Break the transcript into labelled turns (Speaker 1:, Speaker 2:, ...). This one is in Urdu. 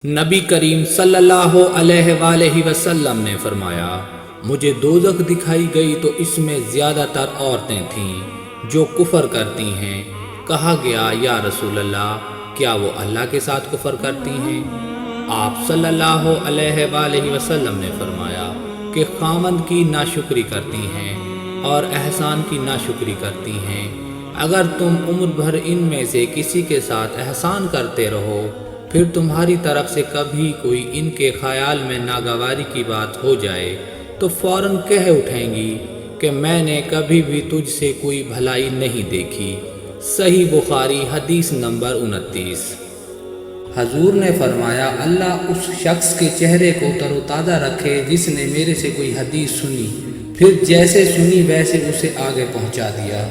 Speaker 1: نبی کریم صلی اللہ علیہ وآلہ وسلم نے فرمایا، مجھے دوزخ دکھائی گئی تو اس میں زیادہ تر عورتیں تھیں جو کفر کرتی ہیں۔ کہا گیا، یا رسول اللہ، کیا وہ اللہ کے ساتھ کفر کرتی ہیں؟ آپ صلی اللہ علیہ وآلہ وسلم نے فرمایا کہ خاوند کی ناشکری کرتی ہیں اور احسان کی ناشکری کرتی ہیں۔ اگر تم عمر بھر ان میں سے کسی کے ساتھ احسان کرتے رہو، پھر تمہاری طرف سے کبھی کوئی ان کے خیال میں ناگواری کی بات ہو جائے تو فوراً کہہ اٹھیں گی کہ میں نے کبھی بھی تجھ سے کوئی بھلائی نہیں دیکھی۔ صحیح بخاری حدیث نمبر 29۔ حضور نے فرمایا، اللہ اس شخص کے چہرے کو تر و تازہ رکھے جس نے میرے سے کوئی حدیث سنی، پھر جیسے سنی ویسے اسے آگے پہنچا دیا۔